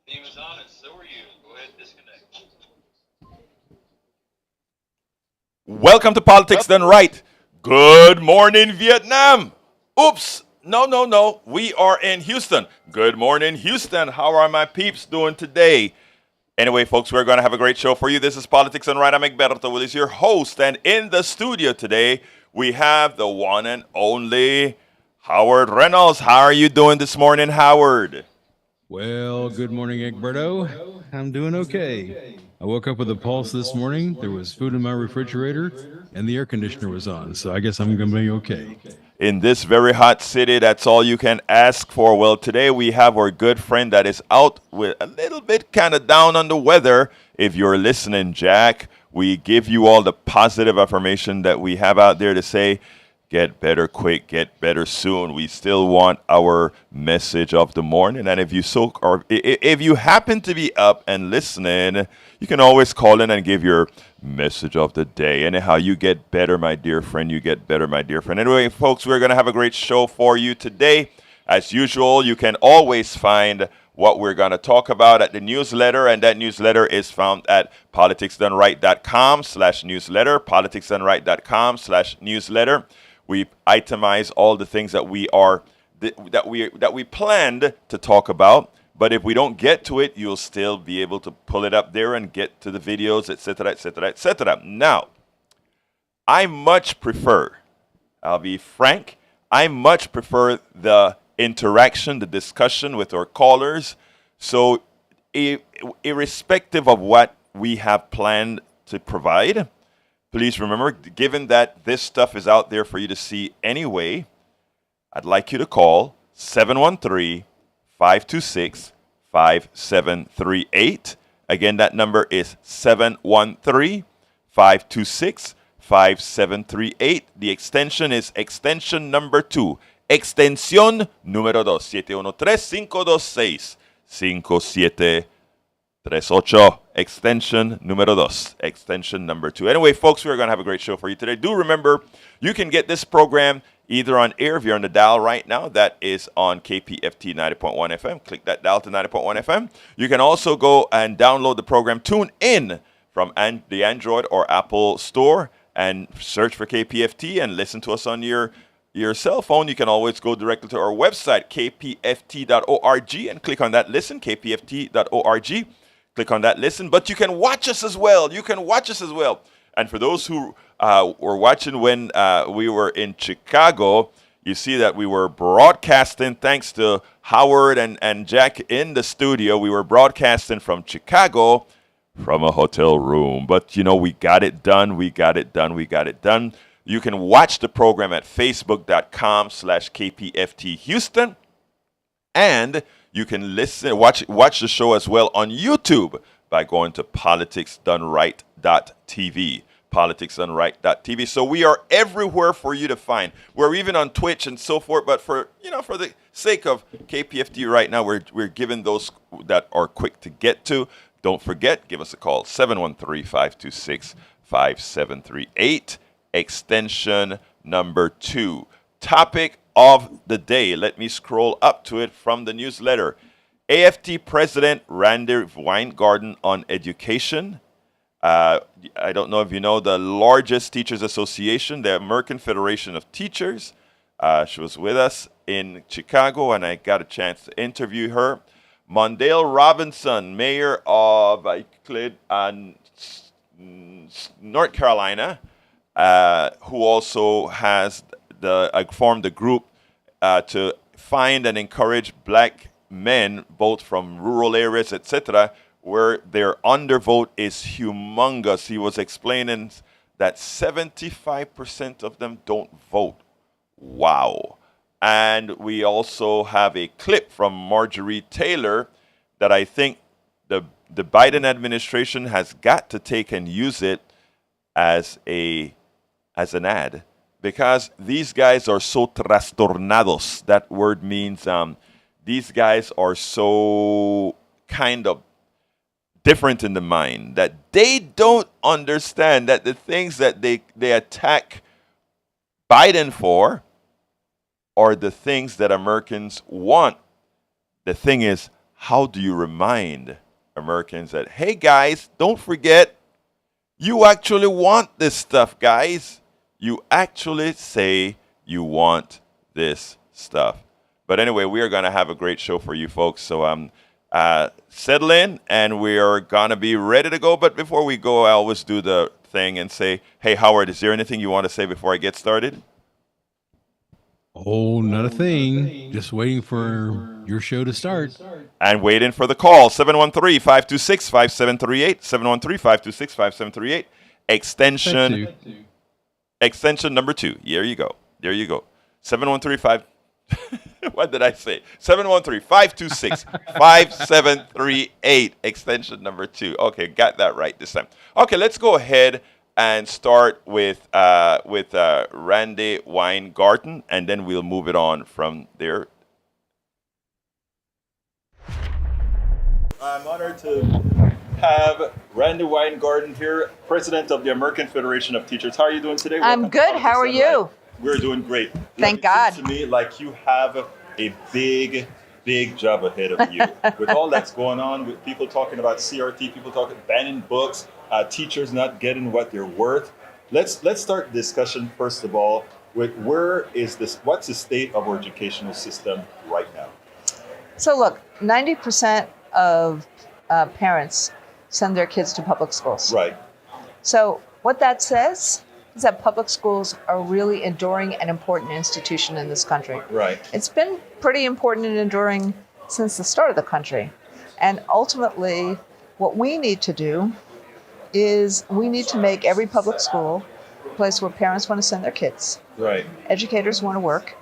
Theme is on, and so are you. Go ahead, disconnect. Welcome to Politics Done Right. Good morning, Vietnam. Oops. No, no, no. We are in Houston. Good morning, Houston. How are my peeps doing today? Anyway, folks, we're going to have a great show for you. This is Politics Done Right. I'm Egberto Willis, your host. And in the studio today, we have the one and only Howard Reynolds. How are you doing this morning, Howard? Well, good morning, Egberto. I'm doing okay. I woke up with a pulse this morning. There was food in my refrigerator, and the air conditioner was on. So I guess I'm going to be okay. In this very hot city, that's all you can ask for. Well, today we have our good friend that is out with a little bit kind of down on the weather. If you're listening, Jack, we give you all the positive affirmation that we have out there to say, get better quick, get better soon. We still want our message of the morning. And if you happen to be up and listening, you can always call in and give your message of the day. Anyhow, you get better, my dear friend. You get better, my dear friend. Anyway, folks, we're going to have a great show for you today. As usual, you can always find what we're going to talk about at the newsletter, and that newsletter is found at politicsdoneright.com/newsletter, politicsdoneright.com/newsletter. We itemize all the things that we planned to talk about. But if we don't get to it, you'll still be able to pull it up there and get to the videos, etc., etc., etc. Now, I much prefer, I'll be frank, I much prefer the interaction, the discussion with our callers. So, irrespective of what we have planned to provide, please remember, given that this stuff is out there for you to see anyway, I'd like you to call 713-526-5738. Again, that number is 713-526-5738. The extension is extension number 2. Extensión número 2. 713-526-5738. Extension número 2. Extension number 2. Anyway, folks, we're going to have a great show for you today. Do remember, you can get this program either on air if you're on the dial right now. That is on KPFT 90.1 FM. Click that dial to 90.1 FM. You can also go and download the program, tune in from the Android or Apple store and search for KPFT and listen to us on your cell phone. You can always go directly to our website, kpft.org, and click on that listen, kpft.org. Click on that listen, but you can watch us as well. And for those who were watching when we were in Chicago, you see that we were broadcasting, thanks to Howard and Jack in the studio. We were broadcasting from Chicago from a hotel room. But, we got it done. We got it done. You can watch the program at facebook.com/KPFT Houston. And you can watch the show as well on YouTube by going to politicsdoneright.tv. Politicsdoneright.tv. So we are everywhere for you to find. We're even on Twitch and so forth. But for the sake of KPFT right now, we're giving those that are quick to get to. Don't forget, give us a call, 713-526-5738, extension number 2. Topic of the day. Let me scroll up to it from the newsletter. AFT President Randi Weingarten on education. I don't know if you know the largest teachers association, the American Federation of Teachers. She was with us in Chicago, and I got a chance to interview her. Mondale Robinson, mayor of North Carolina, who also has formed a group to find and encourage black men, both from rural areas, etc., where their undervote is humongous. He was explaining that 75% of them don't vote. Wow. And we also have a clip from Marjorie Taylor that I think the Biden administration has got to take and use it as an ad, because these guys are so trastornados. That word means these guys are so kind of different in the mind that they don't understand that the things that they attack Biden for are the things that Americans want. The thing is, how do you remind Americans that, hey guys, don't forget, you actually want this stuff, guys. You actually say you want this stuff. But anyway, we are going to have a great show for you folks. So settle in, and we are going to be ready to go. But before we go, I always do the thing and say, hey, Howard, is there anything you want to say before I get started? Oh, not a thing. Just waiting for your show to start. And waiting for the call, 713-526-5738, 713-526-5738, extension number 2. There you go. 713-5... What did I say? 713-526-5738, extension number 2. Okay, got that right this time. Okay, let's go ahead and start with Randi Weingarten, and then we'll move it on from there. I'm honored to have Randi Weingarten here, President of the American Federation of Teachers. How are you doing today? I'm good. How are you? We're doing great. Thank God. It seems to me like you have a big job ahead of you. With all that's going on, with people talking about CRT, people talking banning books, teachers not getting what they're worth. Let's start the discussion first of all with what's the state of our educational system right now? So look, 90% of parents send their kids to public schools. Right. So what that says is that public schools are a really enduring and important institution in this country. Right. It's been pretty important and enduring since the start of the country. And ultimately, what we need to do is we need to make every public school a place where parents want to send their kids. Right. Educators want to work,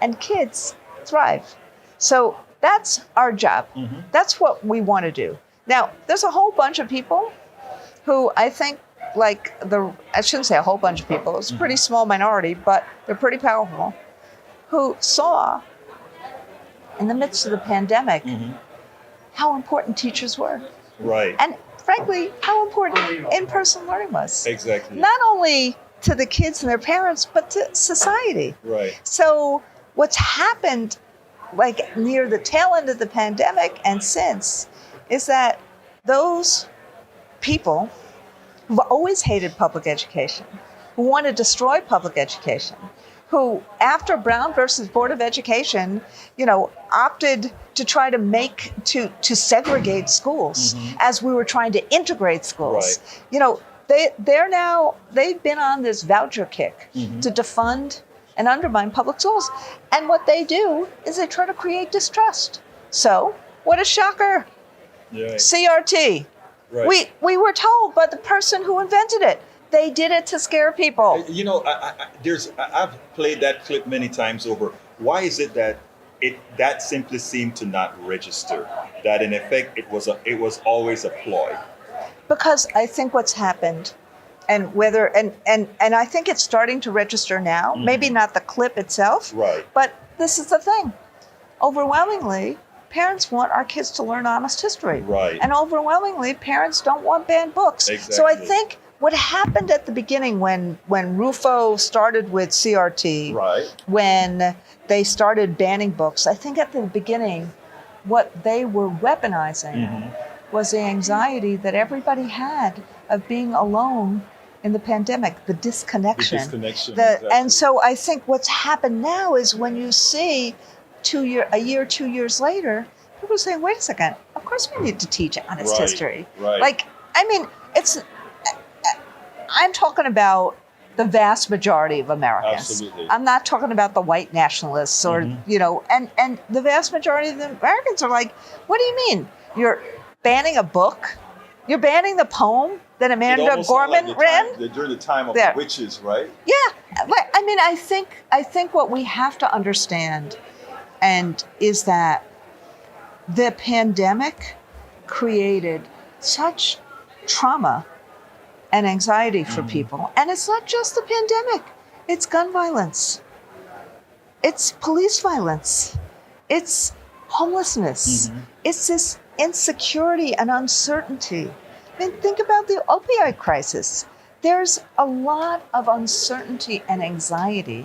and kids thrive. So that's our job. Mm-hmm. That's what we want to do. Now, there's a whole bunch of people who I think, I shouldn't say a whole bunch of people, it's a pretty small minority, but they're pretty powerful, who saw in the midst of the pandemic how important teachers were. Right. And frankly, how important in-person learning was. Exactly. Not only to the kids and their parents, but to society. Right. So what's happened near the tail end of the pandemic and since is that those people who've always hated public education, who want to destroy public education, who after Brown versus Board of Education, opted to try to segregate schools as we were trying to integrate schools. Right. They've been on this voucher kick to defund and undermine public schools. And what they do is they try to create distrust. So, what a shocker. Yeah. CRT. Right. We were told by the person who invented it. They did it to scare people. I've played that clip many times over. Why is it that that simply seemed to not register? That in effect it was always a ploy. Because I think what's happened, and I think it's starting to register now. Maybe not the clip itself. Right. But this is the thing. Overwhelmingly, parents want our kids to learn honest history. Right. And overwhelmingly, parents don't want banned books. Exactly. So I think what happened at the beginning when Rufo started with CRT, right, when they started banning books, I think at the beginning, what they were weaponizing was the anxiety that everybody had of being alone in the pandemic, the disconnection. Exactly. And so I think what's happened now is when you see 2 years later, people are saying, wait a second, of course we need to teach honest history. Right. I'm talking about the vast majority of Americans. Absolutely. I'm not talking about the white nationalists or, and the vast majority of the Americans are like, what do you mean? You're banning a book? You're banning the poem that Amanda Gorman read? During the time of the witches, right? Yeah. I think what we have to understand is that the pandemic created such trauma and anxiety for people. And it's not just the pandemic. It's gun violence. It's police violence. It's homelessness. It's this insecurity and uncertainty. Think about the opioid crisis. There's a lot of uncertainty and anxiety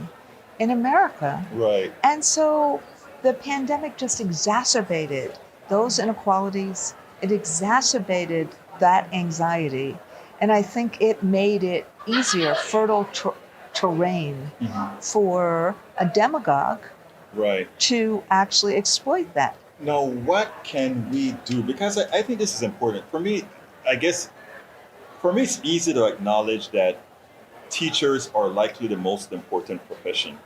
in America. Right. And so the pandemic just exacerbated those inequalities, it exacerbated that anxiety. And I think it made it easier, fertile terrain for a demagogue Right. to actually exploit that. Now, what can we do? Because I think this is important. For me, I guess, for me, it's easy to acknowledge that teachers are likely the most important profession.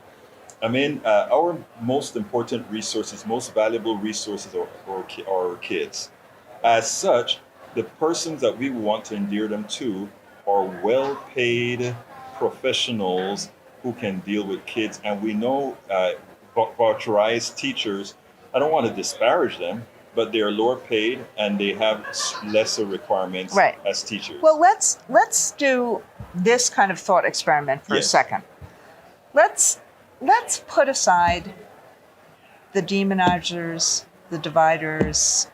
I mean, our most important resources, most valuable resources are our kids. As such, the persons that we want to endear them to are well-paid professionals who can deal with kids. And we know voucherized teachers, I don't want to disparage them, but they are lower paid and they have lesser requirements as teachers. Well, let's do this kind of thought experiment for a second. Let's put aside the demonizers, the dividers,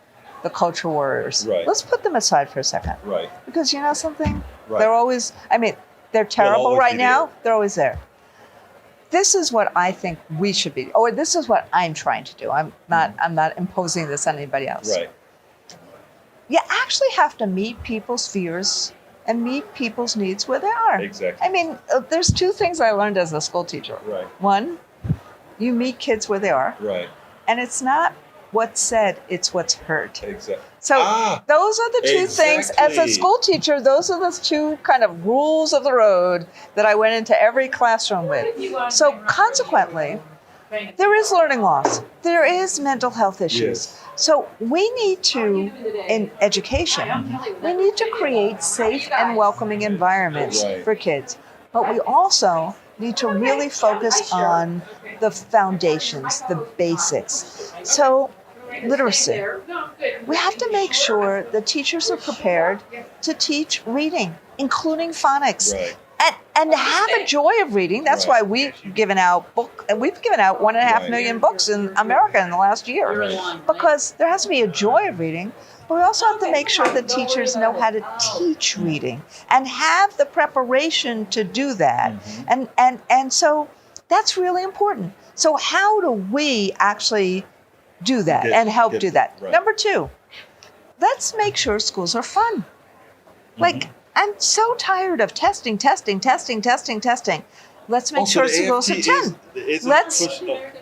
the culture warriors. Right. Let's put them aside for a second. Right. Because you know something? Right. They're always, I mean, they're terrible always right be now. there. They're always there. This is what I think we should be, or this is what I'm trying to do. I'm not imposing this on anybody else. Right. You actually have to meet people's fears and meet people's needs where they are. Exactly. I mean, there's two things I learned as a school teacher. Right. One, you meet kids where they are, Right. and it's not what's said, it's what's heard. Exactly. So those are the two things, as a Exactly. school teacher, those are the two kind of rules of the road that I went into every classroom with. So consequently, there is learning loss. There is mental health issues. Yes. So we need to, in education, we need to create safe and welcoming environments Right. for kids. But we also need to really focus on the foundations, the basics. So literacy. We have to make sure the teachers are prepared to teach reading, including phonics. Right. And have a joy of reading. That's why we've given out 1.5 million books in America in the last year. Because there has to be a joy of reading, but we also have to make sure that teachers know how to teach reading and have the preparation to do that. And so that's really important. So how do we actually do that and help do that? Right. Number 2, let's make sure schools are fun. Like, I'm so tired of testing. Let's make sure schools are 10. Let's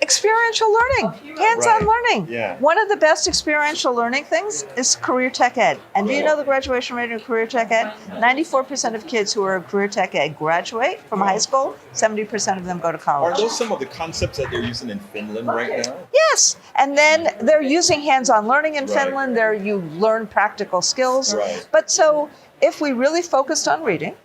experiential learning, hands-on learning. Yeah. One of the best experiential learning things is career tech ed. And do you know the graduation rate in career tech ed? 94% of kids who are career tech ed graduate from high school. 70% of them go to college. Are those some of the concepts that they're using in Finland right now? Yes, and then they're using hands-on learning in Finland. There you learn practical skills. Right. But so if we really focused on reading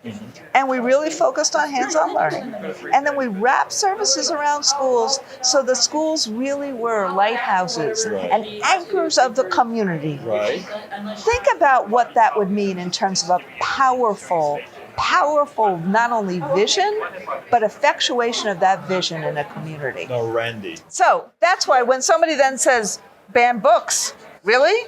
and we really focused on hands-on learning, and then we wrap services around schools so the schools really were lighthouses and anchors of the community. Right. Think about what that would mean in terms of a powerful not only vision, but effectuation of that vision in a community. Now, Randy. So that's why when somebody then says, ban books, really?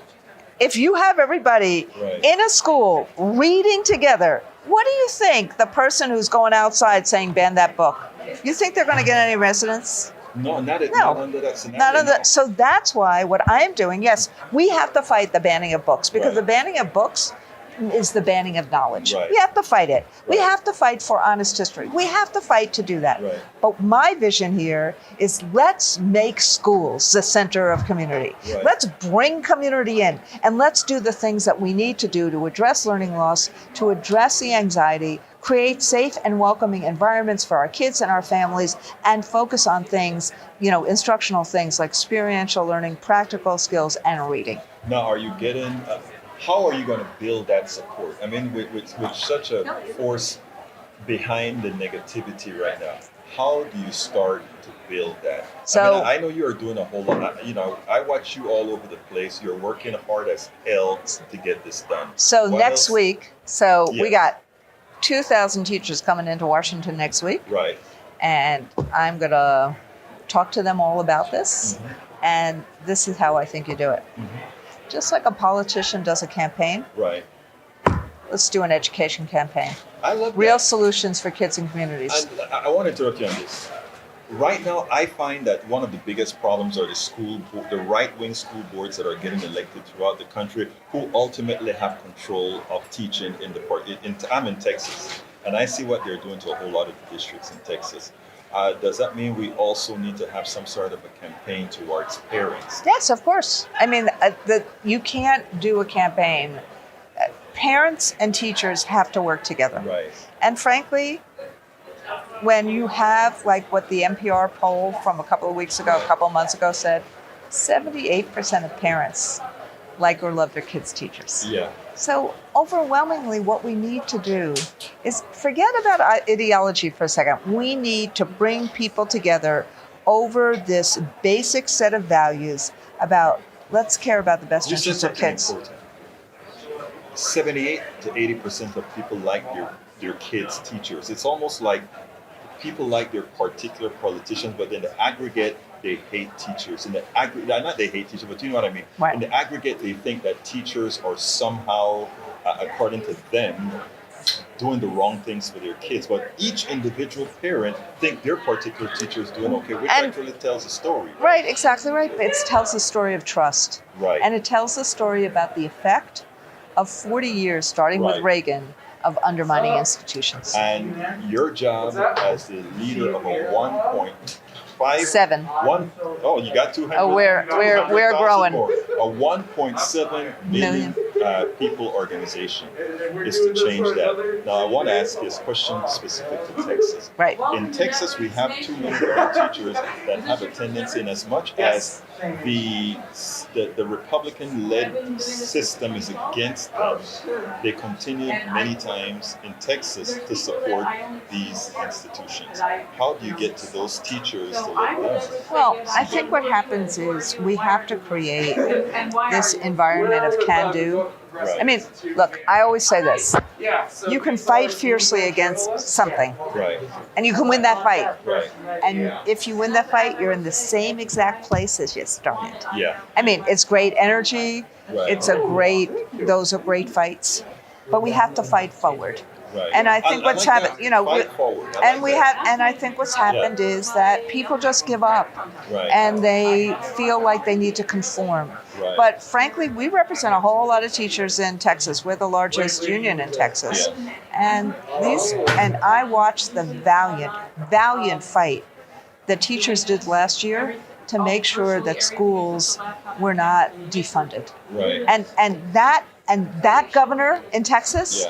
If you have everybody in a school reading together, what do you think the person who's going outside saying ban that book, you think they're going to get any residence? No, not under that scenario. None of that. So that's why what I'm doing, yes, we have to fight the banning of books because the banning of books is the banning of knowledge. Right. We have to fight it. We have to fight for honest history. We have to fight to do that. Right. But my vision here is let's make schools the center of community. Right. Let's bring community in and let's do the things that we need to do to address learning loss, to address the anxiety, create safe and welcoming environments for our kids and our families, and focus on things, instructional things like experiential learning, practical skills, and reading. Now, are you getting... how are you going to build that support? I mean, with such a force behind the negativity right now, how do you start to build that? So I know you are doing a whole lot. I watch you all over the place. You're working hard as hell to get this done. So What next else? week, we got 2,000 teachers coming into Washington next week. Right. And I'm going to talk to them all about this. And this is how I think you do it. Just like a politician does a campaign, Right. let's do an education campaign. I love Real that. solutions for kids and communities. I want to interrupt you on this. right now, I find that one of the biggest problems are the right-wing school boards that are getting elected throughout the country, who ultimately have control of teaching in the part. I'm in Texas, and I see what they're doing to a whole lot of the districts in Texas. Does that mean we also need to have some sort of a campaign towards parents? Yes, of course. I mean, you can't do a campaign. Parents and teachers have to work together. Right. And frankly, when you have like what the NPR poll from a couple of months ago said, 78% of parents like or love their kids' teachers. Yeah. So overwhelmingly, what we need to do is forget about ideology for a second. We need to bring people together over this basic set of values about let's care about the best interests of kids. 78 to 80% of people like their kids' teachers. It's almost like people like their particular politicians, but in the aggregate, they hate teachers. In the aggregate, not they hate teachers, but you know what I mean. Right. In the aggregate, they think that teachers are somehow, according to them, doing the wrong things for their kids. But each individual parent think their particular teacher is doing okay, which actually tells a story. Right, exactly right. It tells a story of trust. Right. And it tells a story about the effect of 40 years, starting with Reagan, of undermining institutions. And your job as the leader of a 7. You got 200. Oh, we're growing. More. A 1.7 million people organization is to change that. Now, I want to ask this question specific to Texas. Right. In Texas, we have too many teachers that have a tendency, in as much as the Republican-led system is against them, they continue many times in Texas to support these institutions. How do you get to those teachers to let them? Well, I think what happens is we have to create this environment of can-do. Right. I mean, look, I always say this. You can fight fiercely against something, Right. and you can win that fight. Right. And if you win that fight, you're in the same exact place as you started. Yeah. I mean, it's great energy. Right. Those are great fights. But we have to fight forward. Right. And I think what's like happened, that. Fight forward. I think what's happened is that people just give up, Right. and they feel like they need to conform. Right. But frankly, we represent a whole lot of teachers in Texas. We're the largest union in Texas, and I watched the valiant fight the teachers did last year to make sure that schools were not defunded. Right. And that governor in Texas,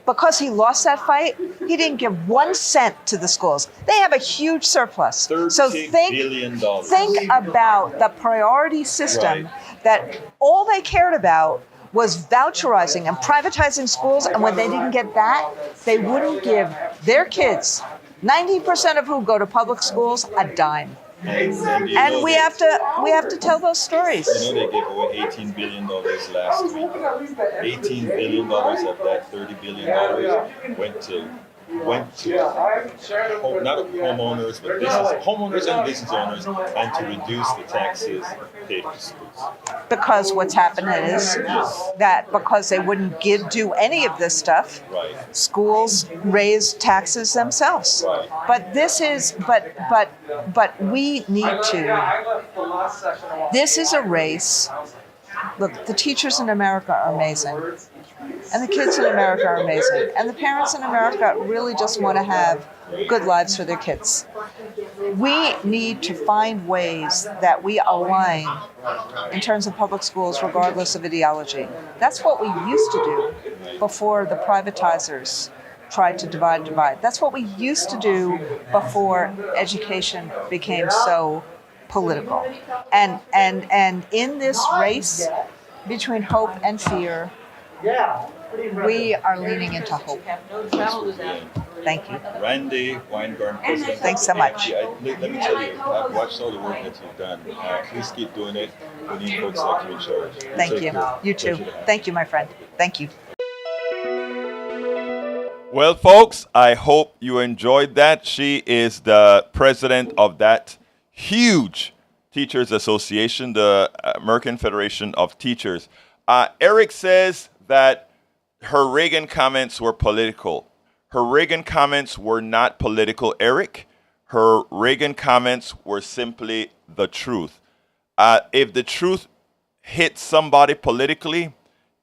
because he lost that fight, he didn't give 1 cent to the schools. They have a huge surplus. $13 billion. Think about the priority system that all they cared about was voucherizing and privatizing schools. And when they didn't get that, they wouldn't give their kids, 90% of who go to public schools, a dime. And we have to tell those stories. You know, they gave away $18 billion last week. $18 billion of that $30 billion went to not homeowners, but homeowners and business owners, and to reduce the taxes paid for schools. Because what's happened is that because they wouldn't do any of this stuff, schools raised taxes themselves. Right. But we need to. This is a race. Look, the teachers in America are amazing. And the kids in America are amazing. And the parents in America really just want to have good lives for their kids. We need to find ways that we align in terms of public schools regardless of ideology. That's what we used to do before the privatizers tried to divide. That's what we used to do before education became so political. And in this race between hope and fear, we are leaning into hope. Thank you. Randi Weingarten, President. Thanks so much. Let me tell you, I've watched all the work that you've done. Please keep doing it. We need folks like you in charge. Thank you. You too. Thank you, my friend. Thank you. Well, folks, I hope you enjoyed that. She is the president of that huge Teachers Association, the American Federation of Teachers. Eric says that her Reagan comments were political. Her Reagan comments were not political, Eric. her Reagan comments were simply the truth. If the truth hits somebody politically,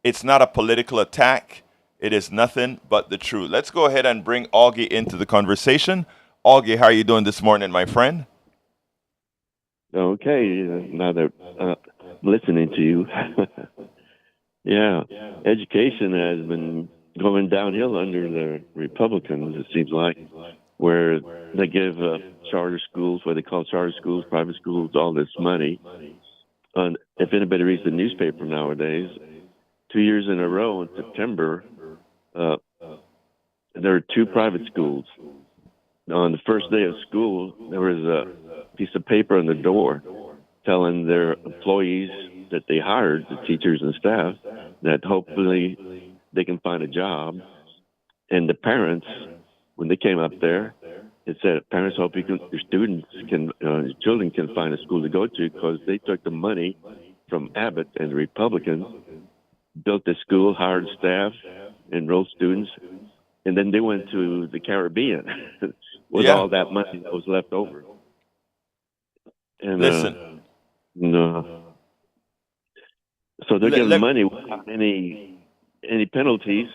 it's not a political attack. It is nothing but the truth. Let's go ahead and bring Augie into the conversation. Augie, how are you doing this morning, my friend? Okay, now that listening to you, yeah, education has been going downhill under the Republicans, it seems like, where they give charter schools, what they call charter schools, private schools, all this money. And if anybody reads the newspaper nowadays, 2 years in a row in September, there are 2 private schools. On the first day of school, there was a piece of paper on the door telling their employees that they hired, the teachers and staff, that hopefully they can find a job. And the parents, when they came up there, it said, parents hope your students can, your children can find a school to go to, because they took the money from Abbott and the Republicans, built the school, hired staff, enrolled students, and then they went to the Caribbean with all that money that was left over. And Listen. So they're getting money without any penalties,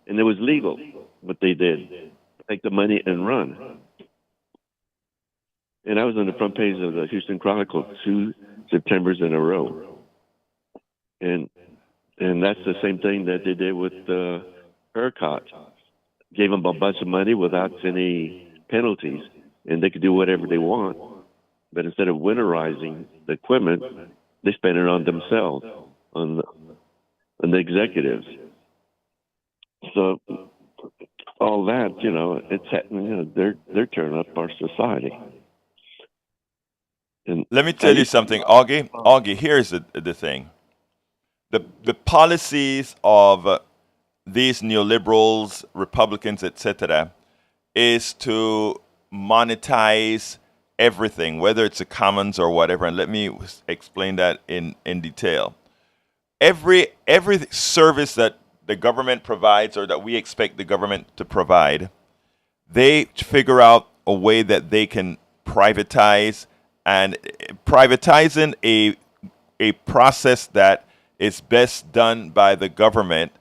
and it was legal what they did. Take the money and run. And I was on the front page of the Houston Chronicle 2 Septembers in a row. And that's the same thing that they did with ERCOT. Gave them a bunch of money without any penalties, and they could do whatever they want. But instead of winterizing the equipment, they spend it on themselves, on the executives. So all that, it's they're tearing up our society. And let me tell you something, Augie. Augie, here's the thing. The policies of these neoliberals, Republicans, etc., is to monetize everything, whether it's the commons or whatever. And let me explain that in detail. Every service that the government provides, or that we expect the government to provide, they figure out a way that they can privatize, and privatizing a process that is best done by the government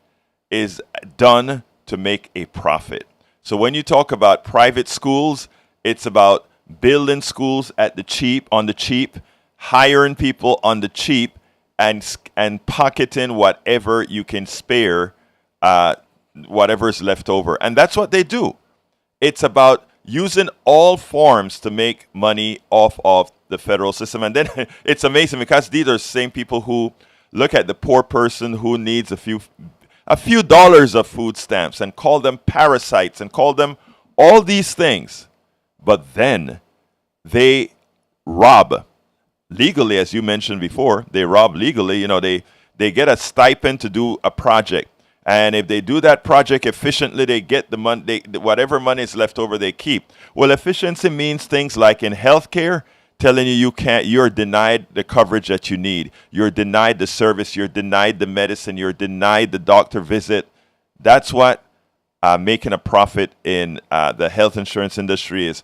is done to make a profit. So when you talk about private schools, it's about building schools on the cheap, hiring people on the cheap, and pocketing whatever you can spare, whatever is left over. And that's what they do. It's about using all forms to make money off of the federal system. And then it's amazing, because these are the same people who look at the poor person who needs a few dollars of food stamps and call them parasites and call them all these things. But then they rob legally, as you mentioned before. They rob legally. They get a stipend to do a project. And if they do that project efficiently, they get the money, whatever money is left over, they keep. Well, efficiency means things like in healthcare, telling you're denied the coverage that you need. You're denied the service. You're denied the medicine. You're denied the doctor visit. That's what making a profit in the health insurance industry is.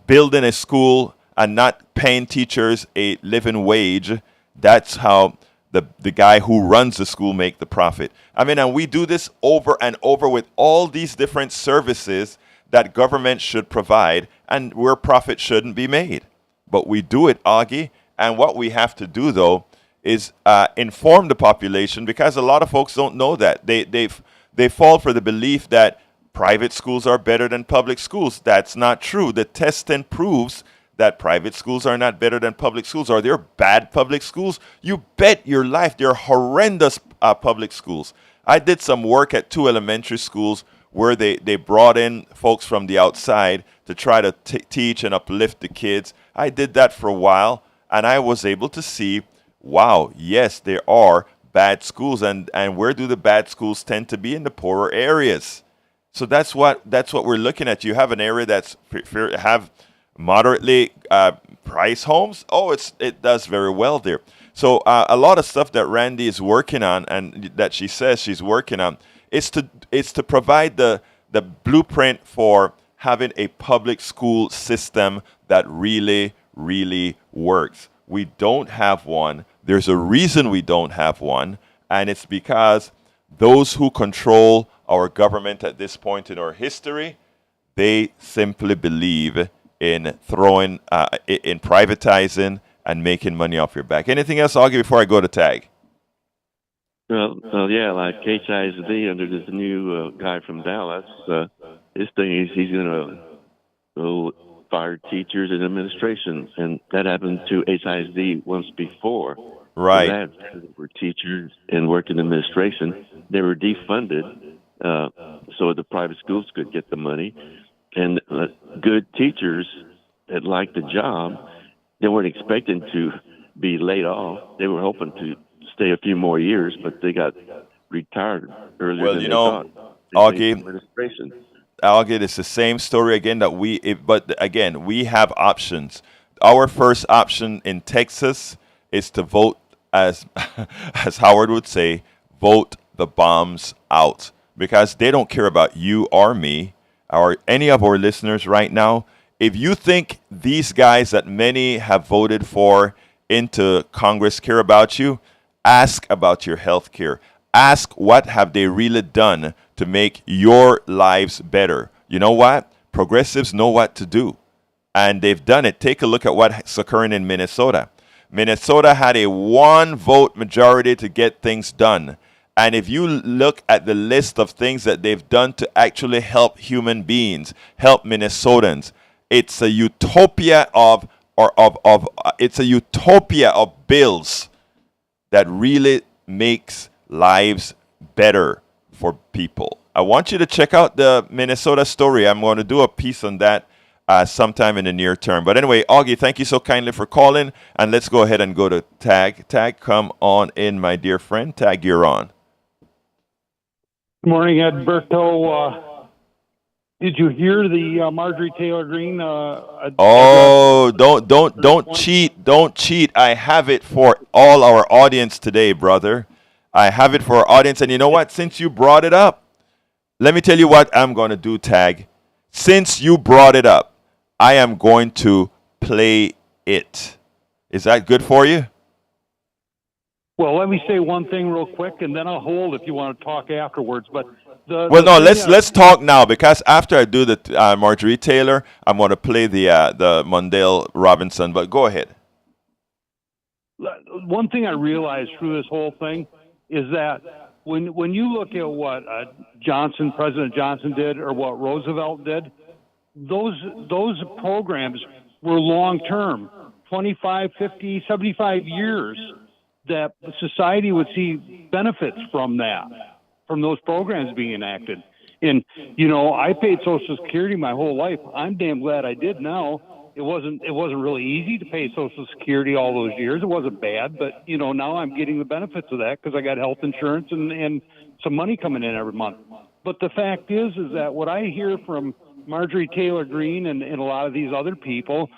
Building a school and not paying teachers a living wage. That's how the guy who runs the school make the profit. I mean, and we do this over and over with all these different services that government should provide, and where profit shouldn't be made. But we do it, Augie, and what we have to do, though, is inform the population, because a lot of folks don't know that. They fall for the belief that private schools are better than public schools. That's not true. The testing proves that private schools are not better than public schools. Are there bad public schools? You bet your life there are horrendous public schools. I did some work at 2 elementary schools where they brought in folks from the outside to try to teach and uplift the kids. I did that for a while, and I was able to see, wow, yes, there are bad schools, and where do the bad schools tend to be? In the poorer areas. So that's what we're looking at. You have an area that's have moderately priced homes. Oh, it does very well there. So a lot of stuff that Randi is working on, and that she says she's working on, is to provide the blueprint for having a public school system that really, really works. We don't have one. There's a reason we don't have one, and it's because those who control our government at this point in our history, they simply believe in throwing, in privatizing and making money off your back. Anything else, Augie, before I go to tag? Well, yeah, like HISD under this new guy from Dallas, his thing is he's going to go fire teachers and administration, and that happened to HISD once before. Right. That were teachers and worked in administration. They were defunded, so the private schools could get the money, and good teachers that liked the job, they weren't expecting to be laid off. They were hoping to stay a few more years, but they got retired earlier than they thought. Augie, it's the same story again but again, we have options. Our first option in Texas is to vote, as Howard would say, vote the bombs out, because they don't care about you or me or any of our listeners right now. If you think these guys that many have voted for into Congress care about you, ask about your health care. Ask what have they really done to make your lives better. You know what? Progressives know what to do, and they've done it. Take a look at what's occurring in Minnesota. Minnesota had a 1-vote majority to get things done. And if you look at the list of things that they've done to actually help human beings, help Minnesotans, it's a utopia of bills that really makes lives better for people. I want you to check out the Minnesota story. I'm going to do a piece on that sometime in the near term. But anyway, Augie, thank you so kindly for calling, and let's go ahead and go to Tag. Tag, come on in, my dear friend. Tag, you're on. Good morning, Edberto. Did you hear the Marjorie Taylor Green? Don't cheat. Don't cheat. I have it for all our audience today, brother. I have it for our audience. And you know what? Since you brought it up, let me tell you what I'm going to do, Tag. Since you brought it up, I am going to play it. Is that good for you? Well, let me say one thing real quick, and then I'll hold if you want to talk afterwards. But let's talk now, because after I do the Marjorie Taylor, I'm going to play the Mondale Robinson. But go ahead. One thing I realized through this whole thing is that when you look at what President Johnson did, or what Roosevelt did, those programs were long term, 25, 50, 75 years. That society would see benefits from those programs being enacted. And, I paid Social Security my whole life. I'm damn glad I did now. It wasn't really easy to pay Social Security all those years. It wasn't bad, but, now I'm getting the benefits of that because I got health insurance and some money coming in every month. But the fact is that what I hear from Marjorie Taylor Green and a lot of these other people,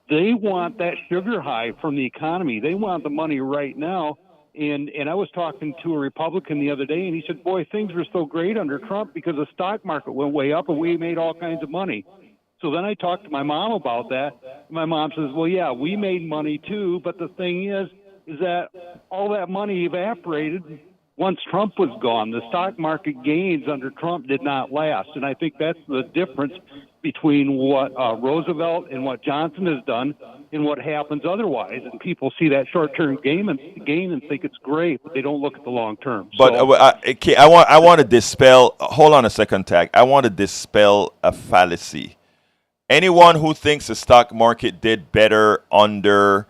they want that sugar high from the economy. They want the money right now. And I was talking to a Republican the other day, and he said, boy, things were so great under Trump because the stock market went way up and we made all kinds of money. So then I talked to my mom about that. My mom says, well, yeah, we made money too. But the thing is that all that money evaporated once Trump was gone. The stock market gains under Trump did not last. And I think that's the difference between what Roosevelt and what Johnson has done and what happens otherwise. And people see that short-term gain and think it's great, but they don't look at the long term. But I want to dispel. Hold on a second, Tag. I want to dispel a fallacy. Anyone who thinks the stock market did better under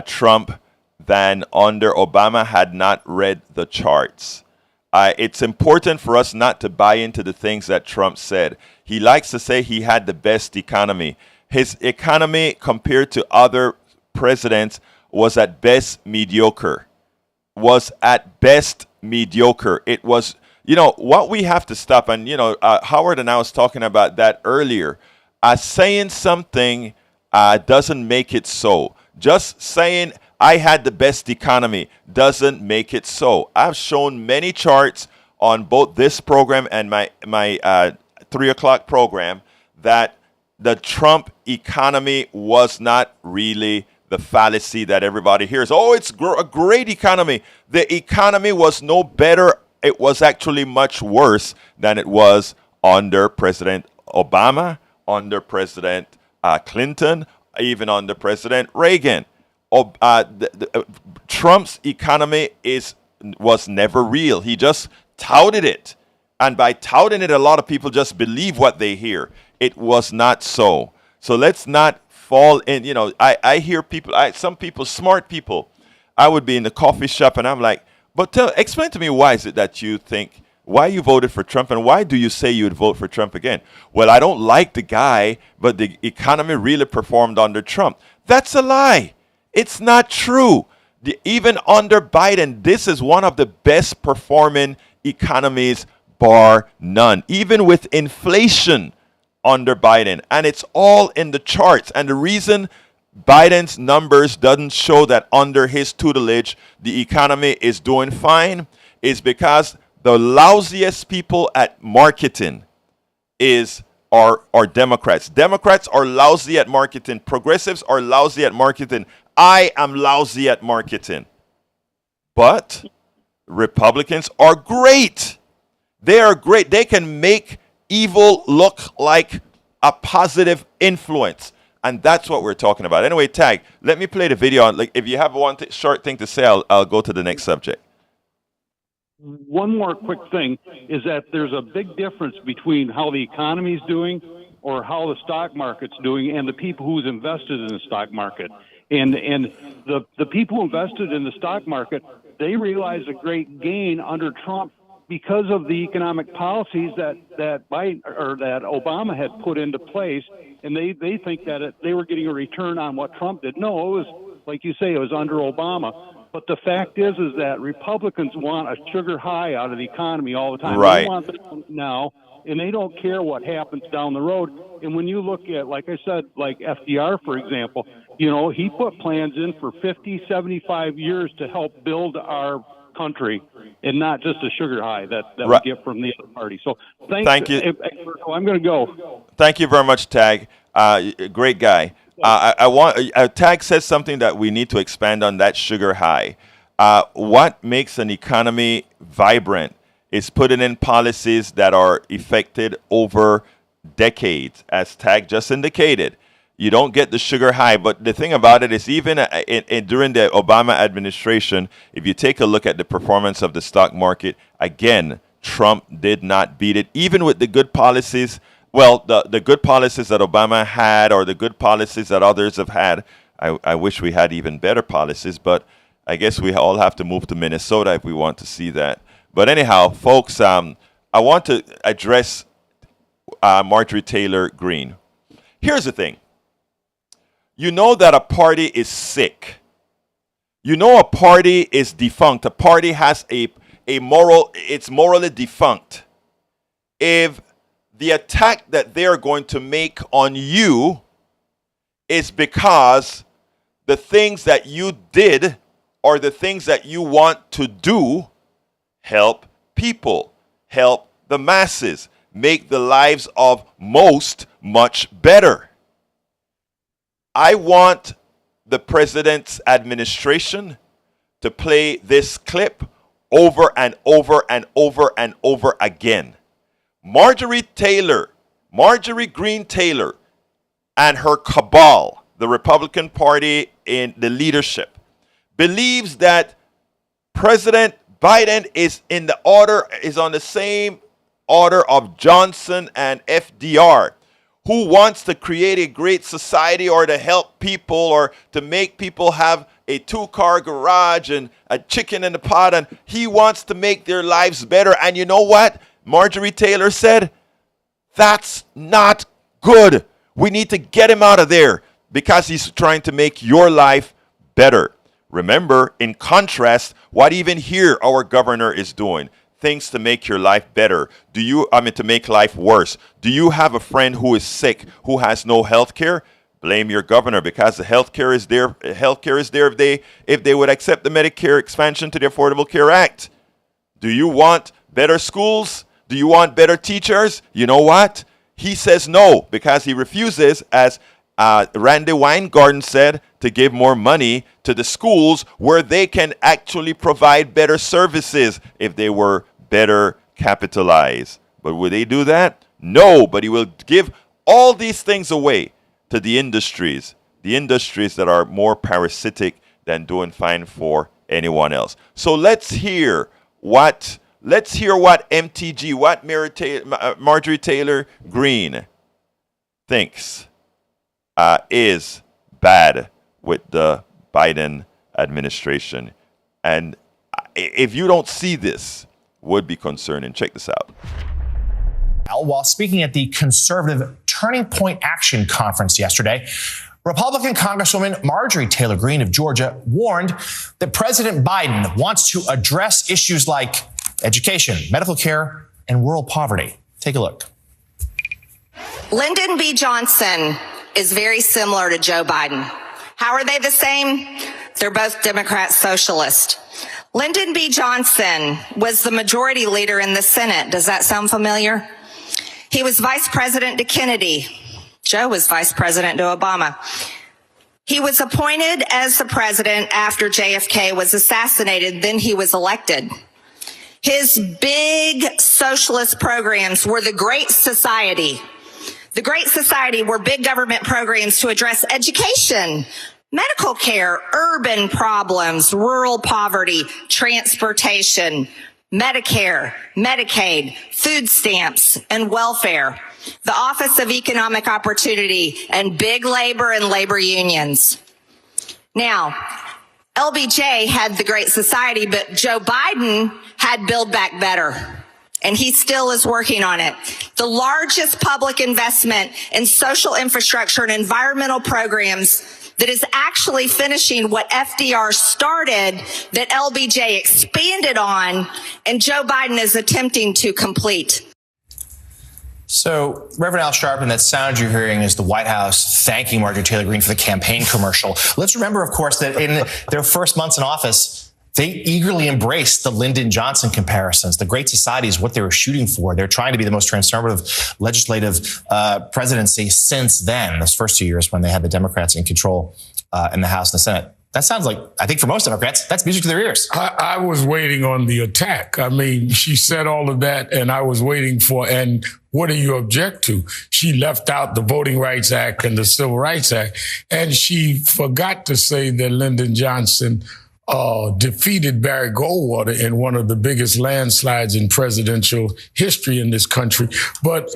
Trump than under Obama had not read the charts. It's important for us not to buy into the things that Trump said. He likes to say he had the best economy. His economy compared to other presidents was at best mediocre. It was, what we have to stop. And, Howard and I was talking about that earlier. Saying something doesn't make it so. Just saying I had the best economy doesn't make it so. I've shown many charts on both this program and my 3 o'clock program that the Trump economy was not really the fallacy that everybody hears. Oh, it's a great economy. The economy was no better. It was actually much worse than it was under President Obama, under President Clinton, even under President Reagan. Trump's economy was never real. He just touted it. And by touting it, a lot of people just believe what they hear. It was not so. So let's not fall in, I hear people, some people, smart people, I would be in the coffee shop and I'm like, but explain to me, why is it that you think, why you voted for Trump and why do you say you would vote for Trump again? Well, I don't like the guy, but the economy really performed under Trump. That's a lie. It's not true. Even under Biden, this is one of the best performing economies, bar none. Even with inflation under Biden, and it's all in the charts. And the reason Biden's numbers doesn't show that under his tutelage the economy is doing fine is because the lousiest people at marketing are Democrats. Democrats are lousy at marketing. Progressives are lousy at marketing. I am lousy at marketing. But Republicans are great. They are great. They can make evil look like a positive influence. And that's what we're talking about. Anyway, Tag, let me play the video. Like, if you have one short thing to say, I'll go to the next subject. One more quick thing is that there's a big difference between how the economy's doing or how the stock market's doing and the people who's invested in the stock market. And the people who invested in the stock market, they realized a great gain under Trump because of the economic policies that Biden or that Obama had put into place, and they think that they were getting a return on what Trump did. No, it was, like you say, it was under Obama. But the fact is that Republicans want a sugar high out of the economy all the time. Right. They want this now, and they don't care what happens down the road. And when you look at, like I said, like FDR, for example, he put plans in for 50, 75 years to help build our country, and not just a sugar high that right. we get from the other party. So thank you. I'm going to go. Thank you very much, Tag. Great guy. I want Tag says something that we need to expand on, that sugar high. What makes an economy vibrant is putting in policies that are effected over decades, as Tag just indicated. You don't get the sugar high, but the thing about it is even during the Obama administration, if you take a look at the performance of the stock market, again, Trump did not beat it, even with the good policies. Well, the good policies that Obama had or the good policies that others have had, I wish we had even better policies, but I guess we all have to move to Minnesota if we want to see that. But anyhow, folks, I want to address Marjorie Taylor Green. Here's the thing. You know that a party is sick. You know a party is defunct. A party has it's morally defunct. If the attack that they're going to make on you is because the things that you did or the things that you want to do help people, help the masses, make the lives of most much better. I want the president's administration to play this clip over and over and over and over again. Marjorie Green Taylor, and her cabal, the Republican Party in the leadership, believes that President Biden is on the same order of Johnson and FDR, who wants to create a great society or to help people or to make people have a 2-car garage and a chicken in the pot, and he wants to make their lives better. And you know what? Marjorie Taylor said, that's not good. We need to get him out of there because he's trying to make your life better. Remember, in contrast, what even here our governor is doing, things to make your life better. To make life worse. Do you have a friend who is sick, who has no health care? Blame your governor, because the health care is there. Health care is there if they would accept the Medicare expansion to the Affordable Care Act. Do you want better schools? Do you want better teachers? You know what? He says no because he refuses, as Randi Weingarten said, to give more money to the schools where they can actually provide better services if they were better capitalized. But would they do that? No, but he will give all these things away to the industries that are more parasitic than doing fine for anyone else. So let's hear what MTG, what Marjorie Taylor Green thinks is bad with the Biden administration. And if you don't see this, would be concerning. Check this out. While speaking at the conservative Turning Point Action Conference yesterday, Republican Congresswoman Marjorie Taylor Green of Georgia warned that President Biden wants to address issues like education, medical care, and rural poverty. Take a look. Lyndon B. Johnson is very similar to Joe Biden. How are they the same? They're both Democrat socialists. Lyndon B. Johnson was the majority leader in the Senate. Does that sound familiar? He was vice president to Kennedy. Joe was vice president to Obama. He was appointed as the president after JFK was assassinated. Then he was elected. His big socialist programs were the Great Society. The Great Society were big government programs to address education, medical care, urban problems, rural poverty, transportation, Medicare, Medicaid, food stamps, and welfare, the Office of Economic Opportunity, and big labor and labor unions. Now, LBJ had the Great Society, but Joe Biden had Build Back Better, and he still is working on it. The largest public investment in social infrastructure and environmental programs that is actually finishing what FDR started, that LBJ expanded on, and Joe Biden is attempting to complete. So, Reverend Al Sharpton, that sound you're hearing is the White House thanking Marjorie Taylor Greene for the campaign commercial. Let's remember, of course, that in their first months in office, they eagerly embraced the Lyndon Johnson comparisons. The Great Society is what they were shooting for. They're trying to be the most transformative legislative presidency since then, those first 2 years when they had the Democrats in control in the House and the Senate. That sounds like, I think for most Democrats, that's music to their ears. I was waiting on the attack. I mean, she said all of that, and I was waiting for, and what do you object to? She left out the Voting Rights Act and the Civil Rights Act, and she forgot to say that Lyndon Johnson defeated Barry Goldwater in one of the biggest landslides in presidential history in this country,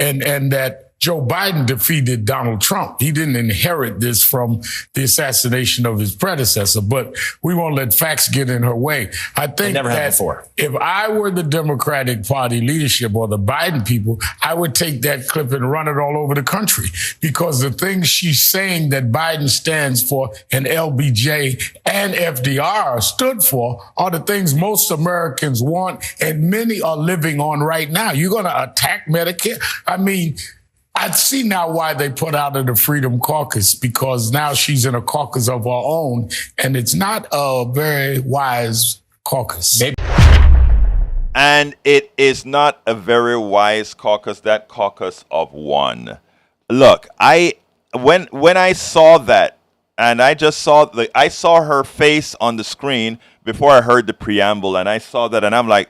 and that Joe Biden defeated Donald Trump. He didn't inherit this from the assassination of his predecessor, but we won't let facts get in her way. I think that if I were the Democratic Party leadership or the Biden people, I would take that clip and run it all over the country, because the things she's saying that Biden stands for and LBJ and FDR stood for are the things most Americans want and many are living on right now. You're going to attack Medicare? I mean, I see now why they put out of the Freedom Caucus, because now she's in a caucus of her own, and it's not a very wise caucus. And it is not a very wise caucus, that caucus of one. Look, when I saw that, and I saw her face on the screen before I heard the preamble, and I saw that, and I'm like,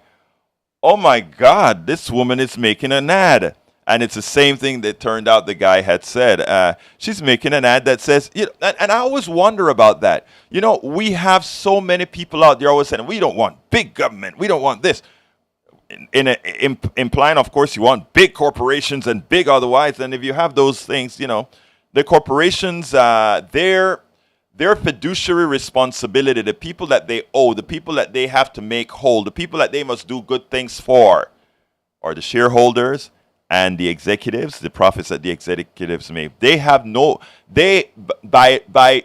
oh my God, this woman is making an ad. And it's the same thing that turned out the guy had said. She's making an ad that says, you know, and I always wonder about that. You know, we have so many people out there always saying, we don't want big government. We don't want this. Implying, of course, you want big corporations and big otherwise. And if you have those things, you know, the corporations, their fiduciary responsibility, the people that they owe, the people that they have to make whole, the people that they must do good things for, are the shareholders and the executives, the profits that the executives make. They have by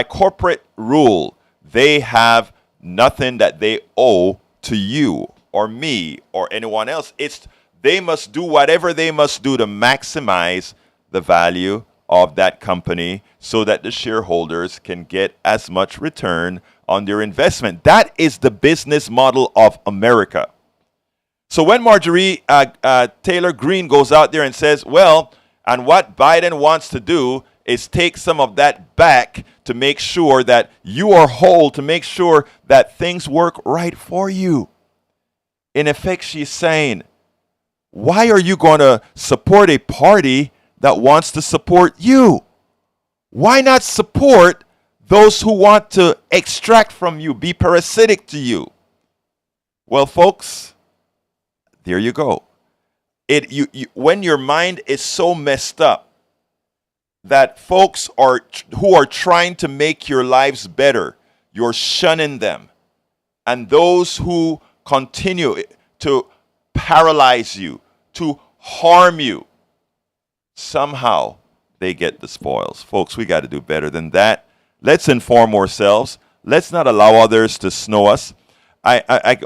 corporate rule, they have nothing that they owe to you or me or anyone else. They must do whatever they must do to maximize the value of that company so that the shareholders can get as much return on their investment. That is the business model of America. So when Marjorie Taylor Greene goes out there and says, well, And what Biden wants to do is take some of that back to make sure that you are whole, to make sure that things work right for you. In effect, she's saying, why are you going to support a party that wants to support you? Why not support those who want to extract from you, be parasitic to you? Well, folks, there you go. When your mind is so messed up that folks who are trying to make your lives better, you're shunning them. And those who continue to paralyze you, to harm you, somehow they get the spoils. Folks, we got to do better than that. Let's inform ourselves. Let's not allow others to snow us. I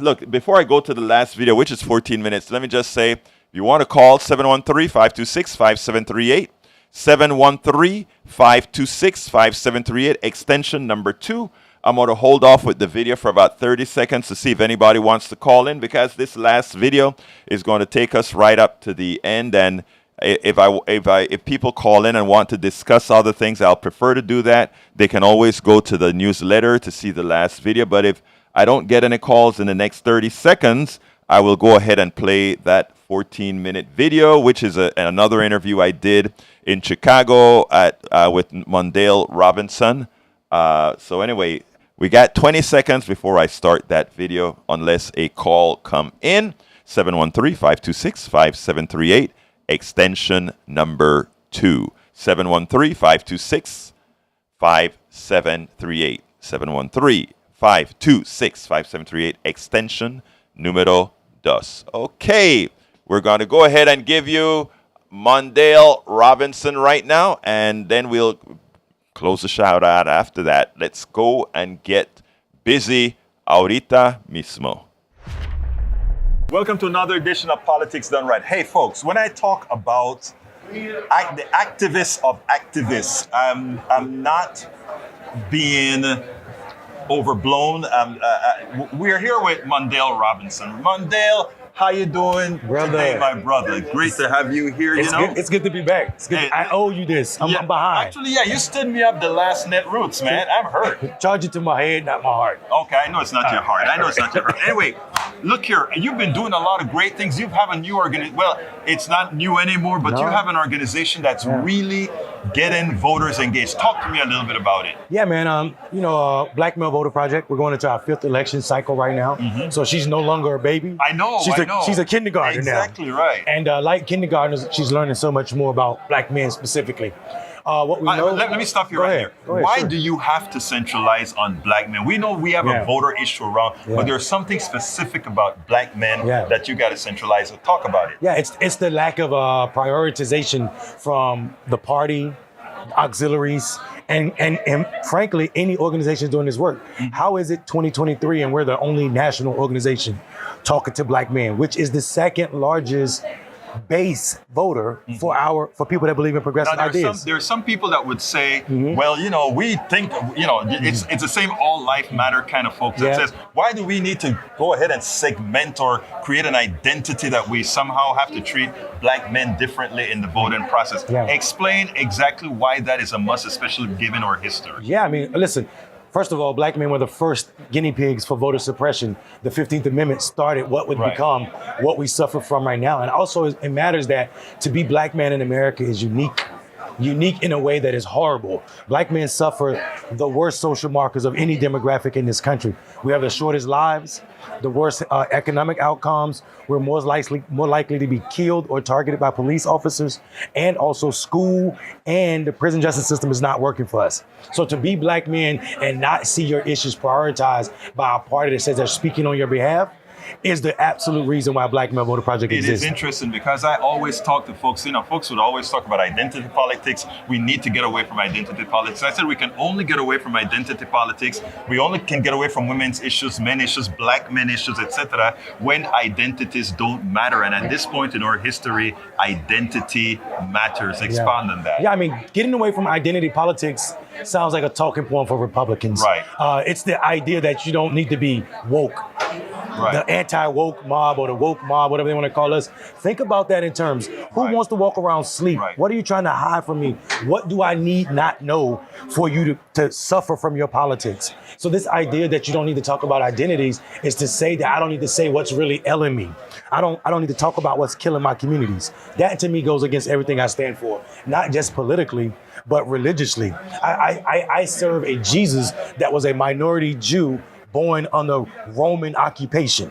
look, before I go to the last video, which is 14 minutes, let me just say, if you want to call 713-526-5738, 713-526-5738, extension number 2. I'm going to hold off with the video for about 30 seconds to see if anybody wants to call in, because this last video is going to take us right up to the end. And if people call in and want to discuss other things, I'll prefer to do that. They can always go to the newsletter to see the last video. But if I don't get any calls in the next 30 seconds, I will go ahead and play that 14-minute video, which is another interview I did in Chicago with Mondale Robinson. So anyway, we got 20 seconds before I start that video, unless a call come in. 713-526-5738, extension number 2. 713-526-5738. 713-526-5738, extension numero 2. Okay, we're going to go ahead and give you Mondale Robinson right now, and then we'll close the shout out after that. Let's go and get busy ahorita mismo. Welcome to another edition of Politics Done Right. Hey, folks, when I talk about the activists of activists, I'm not being overblown. We're here with Mondale Robinson. Mondale, how you doing today, my brother? Great to have you here. It's good to be back. It's good. I owe you this. I'm behind. Actually, you stood me up the last net roots, man. I'm hurt. Charge it to my head, not my heart. Okay, I know it's not your heart. Anyway, look here. You've been doing a lot of great things. You have a new organization. Well, it's not new anymore, but you have an organization that's really getting voters engaged. Talk to me a little bit about it. Yeah, man. Black Male Voter Project. We're going into our 5th election cycle right now. Mm-hmm. So she's no longer a baby. I know. She's a kindergartner now. Exactly right. And like kindergartners, she's learning so much more about black men specifically. What we know. Let me stop you right there. Why do you have to centralize on black men? We know we have a voter issue around, but there's something specific about black men that you got to centralize. So talk about it. Yeah, it's the lack of prioritization from the party, auxiliaries, and frankly, any organization doing this work. Mm-hmm. How is it 2023 and we're the only national organization talking to black men, which is the second largest base voter for people that believe in progressive ideas? There are some people that would say, well, we think, it's the same all life matter kind of folks that says, why do we need to go ahead and segment or create an identity that we somehow have to treat black men differently in the voting process? Yeah. Explain exactly why that is a must, especially given our history. Yeah, I mean, listen. First of all, black men were the first guinea pigs for voter suppression. The 15th Amendment started what would become what we suffer from right now. And also it matters that to be black man in America is unique in a way that is horrible. Black men suffer the worst social markers of any demographic in this country. We have the shortest lives, the worst economic outcomes. We're more likely to be killed or targeted by police officers, and also school and the prison justice system is not working for us. So to be black men and not see your issues prioritized by a party that says they're speaking on your behalf is the absolute reason why Black Male Voter Project exists. It is interesting because I always talk to folks, folks would always talk about identity politics. We need to get away from identity politics. I said we can only get away from identity politics. We only can get away from women's issues, men issues, black men issues, etc. when identities don't matter. And at this point in our history, identity matters. Expound on that. Yeah, I mean, getting away from identity politics sounds like a talking point for Republicans. Right. It's the idea that you don't need to be woke. the anti-woke mob or the woke mob, whatever they want to call us. Think about that in terms, who wants to walk around sleep? What are you trying to hide from me? What do I need not know for you to suffer from your politics? So this idea that you don't need to talk about identities is to say that I don't need to say what's really ailing me. I don't need to talk about what's killing my communities. That to me goes against everything I stand for, not just politically, but religiously. I serve a Jesus that was a minority Jew born under Roman occupation,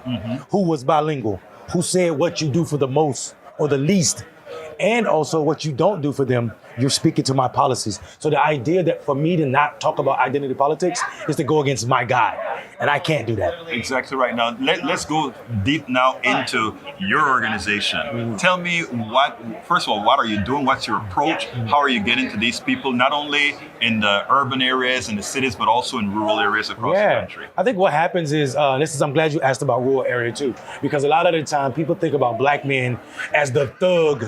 who was bilingual, who said what you do for the most or the least, and also what you don't do for them, you're speaking to my policies. So the idea that for me to not talk about identity politics is to go against my God, and I can't do that. Exactly right. Now, let's go deep now into your organization. Tell me first of all, what are you doing? What's your approach? How are you getting to these people, not only in the urban areas and the cities, but also in rural areas across the country? I think what happens is, I'm glad you asked about rural area too, because a lot of the time people think about black men as the thug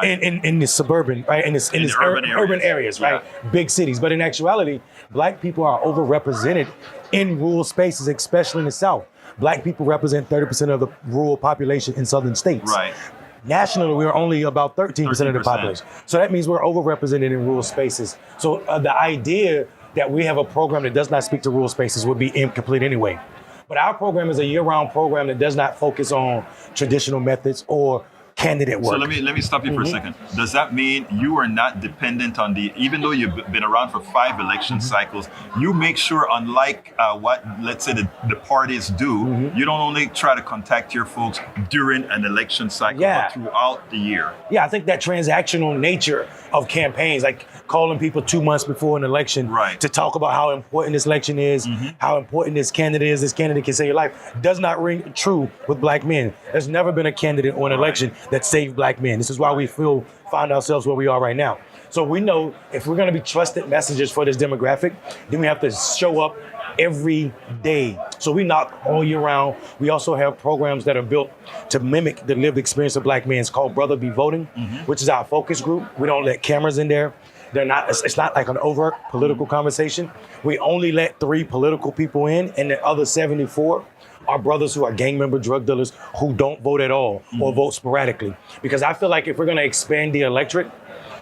in the suburban, right? In the urban areas, right? Big cities. But in actuality, black people are overrepresented in rural spaces, especially in the South. Black people represent 30% of the rural population in southern states. Right. Nationally, we're only about 13% of the population. So that means we're overrepresented in rural spaces. So the idea that we have a program that does not speak to rural spaces would be incomplete anyway. But our program is a year-round program that does not focus on traditional methods or candidate work. So let me stop you for a second. Does that mean you are not dependent on even though you've been around for 5 election cycles, you make sure, unlike what, let's say, the parties do, you don't only try to contact your folks during an election cycle, but throughout the year? Yeah, I think that transactional nature of campaigns, like calling people 2 months before an election to talk about how important this election is, how important this candidate can save your life, does not ring true with black men. There's never been a candidate or an election that saved black men. This is why we find ourselves where we are right now. So we know if we're going to be trusted messengers for this demographic, then we have to show up every day. So we knock all year round. We also have programs that are built to mimic the lived experience of black men. It's called Brother Be Voting, which is our focus group. We don't let cameras in there. It's not like an overt political conversation. We only let 3 political people in, and the other 74 are brothers who are gang member drug dealers who don't vote at all or vote sporadically. Because I feel like if we're going to expand the electorate,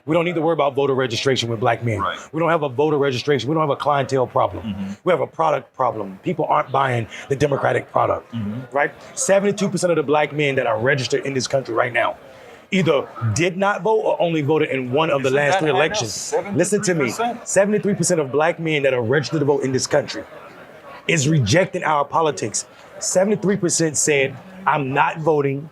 we don't need to worry about voter registration with black men. We don't have a voter registration. We don't have a clientele problem. We have a product problem. People aren't buying the Democratic product, right? 72% of the black men that are registered in this country right now either did not vote or only voted in one of the last 3 elections. Listen to me, 73% of black men that are registered to vote in this country is rejecting our politics. 73% said, I'm not voting,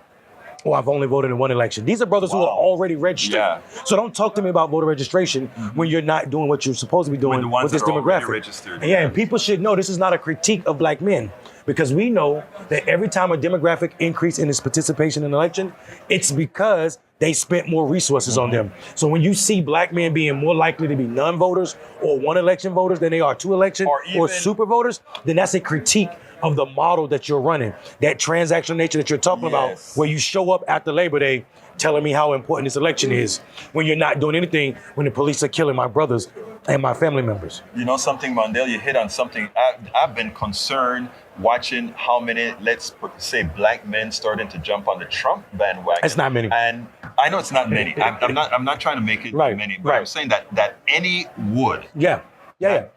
or I've only voted in 1 election. These are brothers who are already registered. So don't talk to me about voter registration when you're not doing what you're supposed to be doing with this demographic. And people should know this is not a critique of black men, because we know that every time a demographic increase in its participation in an election, it's because they spent more resources on them. So when you see black men being more likely to be non-voters or 1 election voters than they are 2 election or super voters, then that's a critique of the model that you're running, that transactional nature that you're talking about, where you show up after Labor Day telling me how important this election is when you're not doing anything when the police are killing my brothers and my family members. You know something, Mondale, you hit on something. I've been concerned watching how many, let's say, black men starting to jump on the Trump bandwagon. It's not many. And I know it's not many. I'm not trying to make it many, but I'm saying that any would.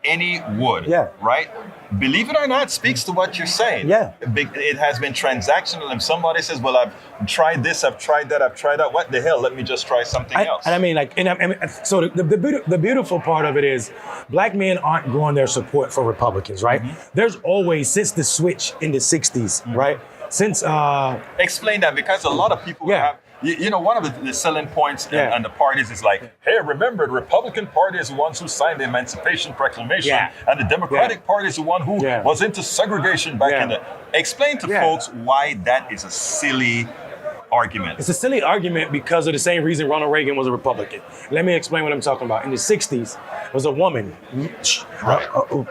Any would, right? Believe it or not, speaks to what you're saying. It has been transactional. If somebody says, well, I've tried this, I've tried that, what the hell? Let me just try something else. And I mean, so the beautiful part of it is black men aren't growing their support for Republicans, right? There's always, since the switch in the 60s, right? Since... Explain that, because a lot of people have... You know, one of the selling points on the parties is like, hey, remember, the Republican Party is the ones who signed the Emancipation Proclamation, and the Democratic Party is the one who was into segregation back in the... Explain to folks why that is a silly argument. It's a silly argument because of the same reason Ronald Reagan was a Republican. Let me explain what I'm talking about. In the 60s, there was a woman. It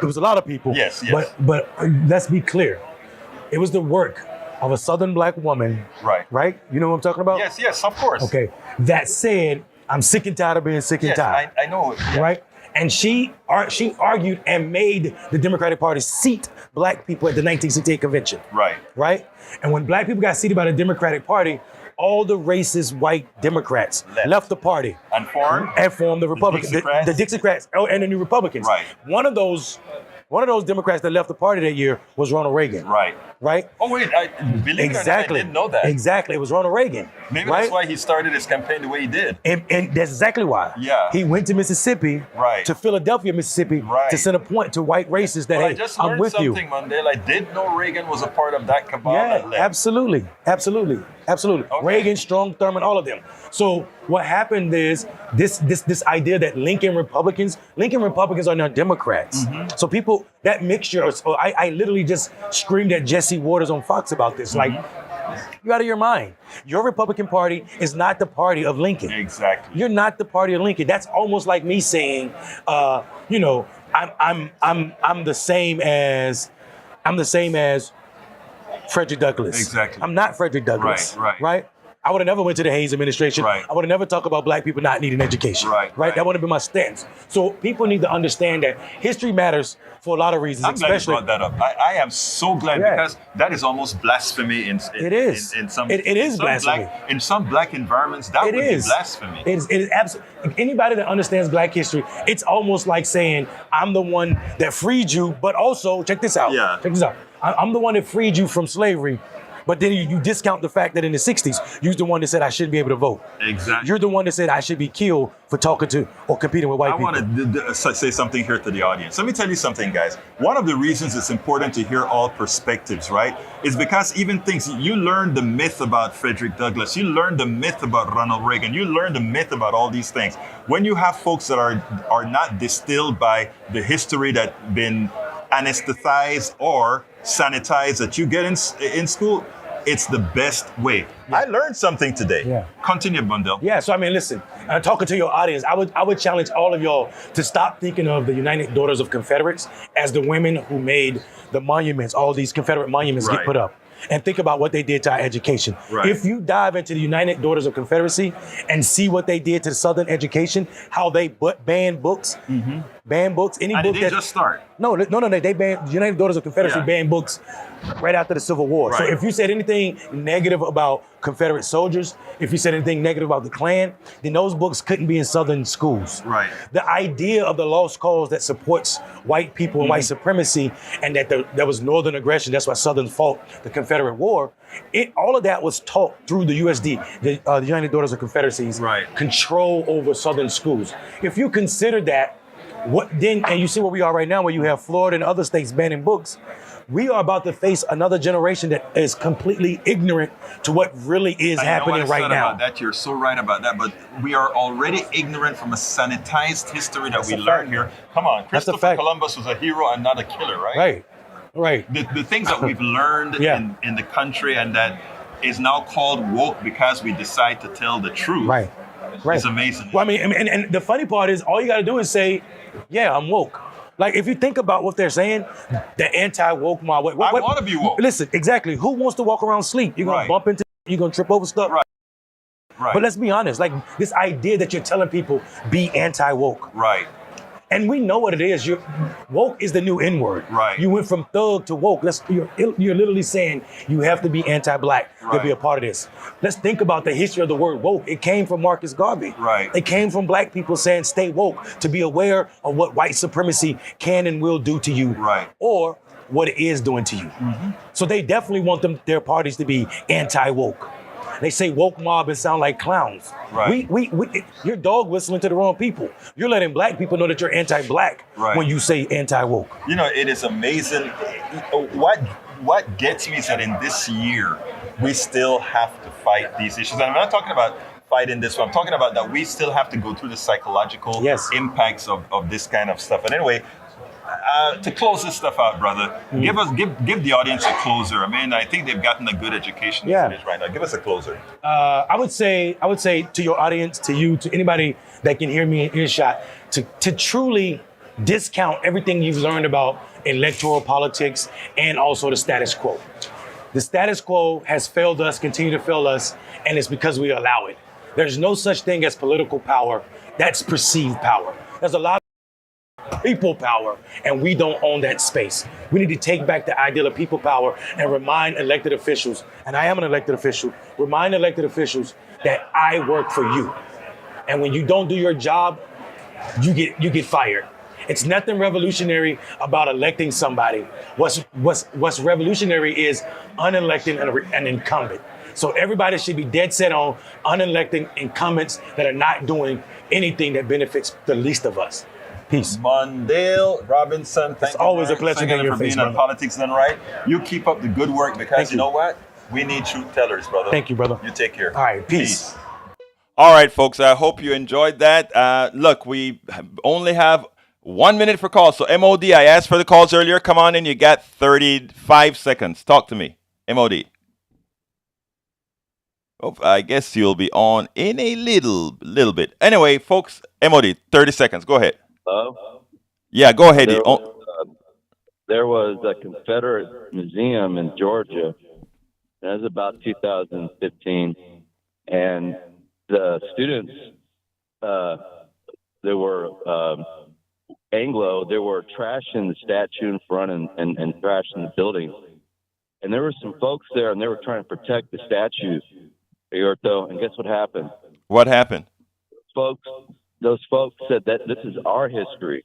was a lot of people. But let's be clear. It was the work of a Southern black woman, right? You know what I'm talking about? Yes, of course. Okay, that said, I'm sick and tired of being sick and tired. I know. Right? And she argued and made the Democratic Party seat black people at the 1968 convention. Right. Right? And when black people got seated by the Democratic Party, all the racist white Democrats left the party. And formed the Republicans. The Dixiecrats and the New Republicans. Right. One of those Democrats that left the party that year was Ronald Reagan. Right. Right? Oh, wait, believe it or not, I didn't know that. Exactly. It was Ronald Reagan. Maybe right? that's why he started his campaign the way he did. And that's exactly why. Yeah. He went to Mississippi, to Philadelphia, Mississippi, to send a point to white racists that, I just learned something, Mondale. I did know Reagan was a part of that cabal. Yeah, absolutely. Okay. Reagan, Strong, Thurman, all of them. So what happened is this idea that Lincoln Republicans are now Democrats. Mm-hmm. So people, that mixture, I literally just screamed at Jesse Waters on Fox about this. Like, you're out of your mind. Your Republican Party is not the party of Lincoln. Exactly. You're not the party of Lincoln. That's almost like me saying, I'm the same as Frederick Douglass. Exactly. I'm not Frederick Douglass. Right? I would have never went to the Hayes administration. Right. I would have never talked about black people not needing education. Right. That would have been my stance. So people need to understand that history matters for a lot of reasons. I'm glad you brought that up. I am so glad because that is almost blasphemy in some. It is blasphemy. In some black environments, that would be blasphemy. It is absolutely. Anybody that understands black history, it's almost like saying, I'm the one that freed you, but also, check this out. Yeah. Check this out. I'm the one that freed you from slavery. But then you discount the fact that in the 60s, you're the one that said I shouldn't be able to vote. Exactly. You're the one that said I should be killed for talking to or competing with white people. I want to say something here to the audience. Let me tell you something, guys. One of the reasons it's important to hear all perspectives, right, is because even things, you learn the myth about Frederick Douglass, you learn the myth about Ronald Reagan, you learn the myth about all these things. When you have folks that are not distilled by the history that's been anesthetized or sanitized that you get in school, it's the best way. Yeah. I learned something today. Yeah. Continue, Mondale. Yeah, so I mean, listen, talking to your audience, I would challenge all of y'all to stop thinking of the United Daughters of Confederates as the women who made the monuments, all these Confederate monuments get put up. And think about what they did to our education. Right. If you dive into the United Daughters of Confederacy and see what they did to the Southern education, how they banned books, banned books, any book that just start. No, they banned, the United Daughters of Confederacy banned books right after the Civil War. Right. So if you said anything negative about Confederate soldiers, if you said anything negative about the Klan, then those books couldn't be in Southern schools. Right. The idea of the lost cause that supports white people and white supremacy, and that there was Northern aggression, that's why Southerners fought the Confederate War, all of that was taught through the USD, the United Daughters of Confederacy's control over Southern schools. If you consider that, and you see where we are right now, where you have Florida and other states banning books, we are about to face another generation that is completely ignorant to what really is happening right now. About that. You're so right about that. But we are already ignorant from a sanitized history that we learned here. Come on, Christopher Columbus was a hero and not a killer, right? Right. The things that we've learned in the country and that is now called woke because we decide to tell the truth. Right. It's amazing. Well, I mean, and the funny part is all you got to do is say, yeah, I'm woke. Like, if you think about what they're saying, the anti-woke mob. I want to be woke. Listen, exactly. Who wants to walk around sleep? You're going to bump into, you're going to trip over stuff. Right. But let's be honest, like this idea that you're telling people be anti-woke. Right. And we know what it is. Woke is the new N-word. Right. You went from thug to woke. You're literally saying you have to be anti-black to be a part of this. Let's think about the history of the word woke. It came from Marcus Garvey. Right. It came from black people saying stay woke, to be aware of what white supremacy can and will do to you. Right. Or what it is doing to you. So they definitely want their parties to be anti-woke. They say woke mob and sound like clowns. Right. You're dog whistling to the wrong people. You're letting black people know that you're anti-black when you say anti-woke. You know, it is amazing. What gets me is that in this year, we still have to fight these issues. And I'm not talking about fighting this one. I'm talking about that we still have to go through the psychological impacts of this kind of stuff. And anyway, to close this stuff out, brother, give the audience a closer. I mean, I think they've gotten a good education right now. Give us a closer. I would say to your audience, to you, to anybody that can hear me in earshot, to truly discount everything you've learned about electoral politics and also the status quo. The status quo has failed us, continue to fail us, and it's because we allow it. There's no such thing as political power. That's perceived power. There's a lot people power, and we don't own that space. We need to take back the ideal of people power and remind elected officials, and I am an elected official, remind elected officials that I work for you. And when you don't do your job, you get fired. It's nothing revolutionary about electing somebody. What's revolutionary is unelecting an incumbent. So everybody should be dead set on unelecting incumbents that are not doing anything that benefits the least of us. Peace. Mondale Robinson, thank It's always a pleasure being being your for being face, on brother. Politics Done Right. You keep up the good work because Thank you know what? We need truth tellers, brother. Thank you, brother. You take care. All right, peace. All right, folks. I hope you enjoyed that. Look, we only have 1 minute for calls. So, MOD, I asked for the calls earlier. Come on in. You got 35 seconds. Talk to me. MOD. Oh, I guess you'll be on in a little bit. Anyway, folks, MOD, 30 seconds. Go ahead. Hello? Yeah, go ahead. There was a Confederate museum in Georgia. That was about 2015. And the students, they were Anglo, they were trashing the statue in front and trashing the building. And there were some folks there, and they were trying to protect the statue, and guess what happened? What happened? Those folks said that this is our history.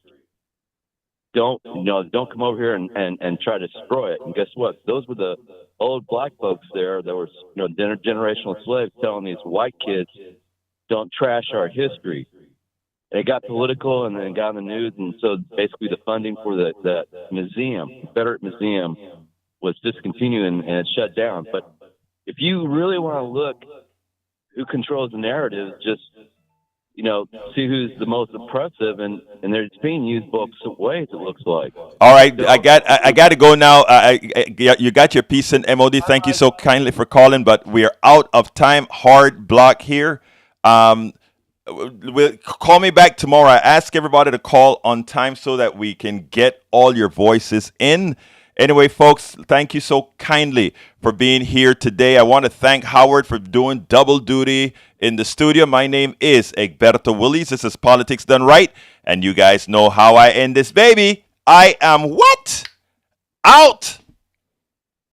Don't come over here and try to destroy it. And guess what? Those were the old black folks there that were, generational slaves telling these white kids, don't trash our history. And it got political and then got in the news. And so basically the funding for the museum, Confederate Museum, was discontinued and it shut down. But if you really want to look who controls the narrative, just see who's the most oppressive, and it's being used both ways. It looks like. All right, I got to go now. You got your piece in, MOD. Thank you so kindly for calling, but we are out of time. Hard block here. Call me back tomorrow. I ask everybody to call on time so that we can get all your voices in. Anyway, folks, thank you so kindly for being here today. I want to thank Howard for doing double duty in the studio. My name is Egberto Willies. This is Politics Done Right. And you guys know how I end this baby. I am what? Out.